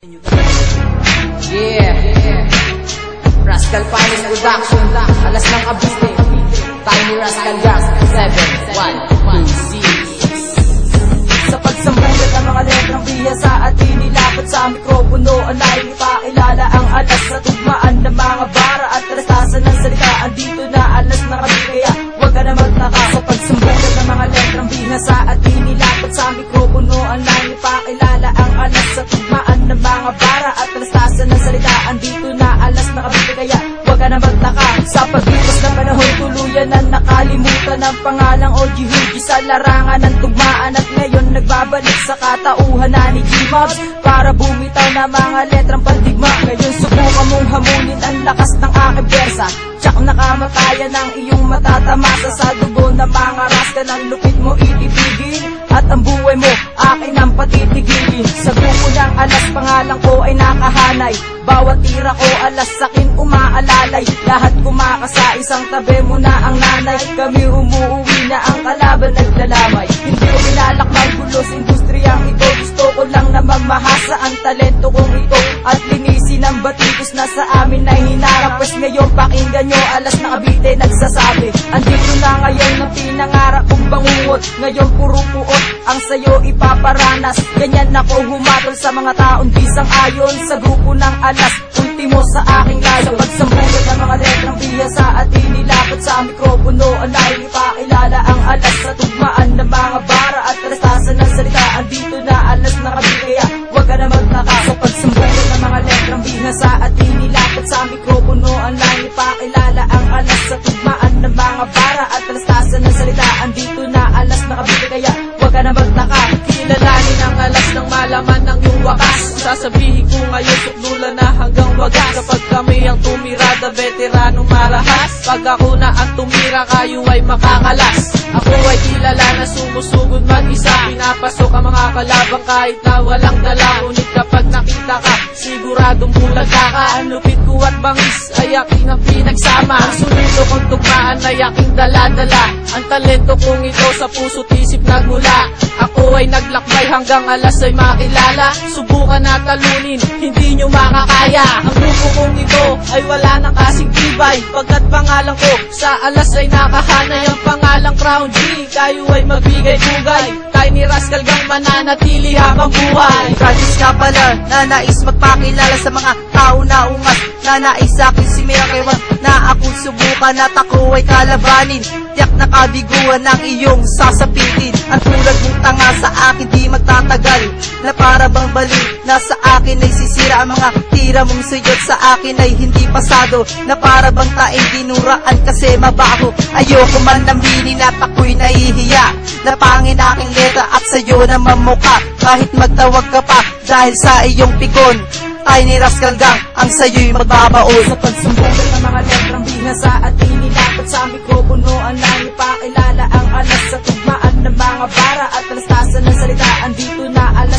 Yeah, Rascal Finest Production, alas ng abiste, Tiny Rascal Gas, 7, 1, 2, 6. Sa pagsambulat ng mga letrang biya sa atin, nilapit sa mikropono, alay ipakilala ang alas sa tugmaan ng mga bara at restasan ng salita. Andito na alas na kami, kaya huwag ka na magtaka. Sa pagsambulat ng mga letrang biya sa atin, nilapit sa mikropono, alay ipakilala ang alas sa tugmaan ng mga bara at restasan ng salita. Andito na alas na kami, kaya huwag ka na magtaka. Sa paglipas ng panahon, tuluyan na nakalimutan ng pangalang OG sa larangan ng tugmaan, at ngayon nagbabalik sa katauhan na ni G-Mobs para bumitaw na mga letrang pandigma. Ngayon subukan mong hamunin ang lakas ng aking bersa, tsak nakamatayan ng iyong matatamasa sa dugo ng mga rascal. Ang lupit mo itibigin at ang buhay mo akin ang patitigilin. Sa grupo ng alas pangalan ko ay nakahanay, bawat tira ko alas sakin umaalalay. Lahat kumakasa isang tabi mo na ang nanay, kami umuuwi na ang kalaban naglalamay. Hindi ko pinalakbay gulo sa industriyang ito, gusto ko lang na mamahasa ang talento kong ito at linisin ang batikos na sa amin ay hinarap. Pues ngayon pakinggan nyo, alas na Cavite nagsasabi, andito na ngayon ang pinangarap kong bangungot. Ngayon puro puot ang sayo ipaparanas, ganyan ako humatol sa mga taong bisang ayon. Sa grupo ng alas, ultimo sa aking layo. Sa pagsambulat ng mga letrang biya sa atin, nilapit sa mikropono, alay ipakilala ang alas sa tugmaan ng mga bara at restasan ng salita. Andito na alas na kami, kaya huwag ka na magtaka. Sa pagsambulat ng mga letrang biya sa atin, nilapit sa mikropono, alay ipakilala ang alas sa tugmaan ng mga bara at restasan ng salita. Andito na alas na kami, kaya huwag ka na magtaka. Kilalanin ang alas ng malaman ng iyong wakas. Sasabihin ko ngayon, sukdulan na hanggang wagas. Kapag kami ang tumirada, veterano marahas. Pag ako na ang tumira, kayo ay makakalas. Ako ay kilala na sumusugod mag-isa, pinapasok ang mga kalabang kahit na walang dala. Ngunit kapag nakita ka, siguradong bulaga ka. Ang lupit ko at bangis ay aking ang pinagsama. Ang sulido kong tugmaan ay aking dala-dala. Ang talento kong ito sa puso't isip nagmula. Ako ay naglakbay hanggang alas ay makilala. Subukan na talunin, hindi nyo makakaya. Ang grupo kong ito ay wala nang kasing tibay, pagkat pangalan ko sa alas ay nakahanay. Ang pangalang Crown G, kayo ay magbigay-bugay. Tiny Rascal Gang mananatili habang buhay. Francis ka pala na nais magpakilala sa mga tao na ungas, na nais akin si Miracle na ako subukan at ako ay kalabanin. Tiyak na kabiguan ng iyong sasapitin. Ang tulad mong tanga sa akin di magtatagal, na para bang balik na sa akin ay sisira. Ang mga tira mong suyot sa akin ay hindi pasado, na para bang taing dinuraan kasi mabaho. Ayoko man nambinin at ako'y nahihiya, na pangin aking letra at sa'yo na mamuka. Kahit magtawag ka pa dahil sa iyong pikon, Tiny Rascal Gang ang sa'yo'y magbabaon. Sa pagsambulat ng mga letrang biya sa atin, nilapit sa mikropono, alay ipakilala ang alas sa tugmaan ng mga bara at restasan ng salita. Andito na alas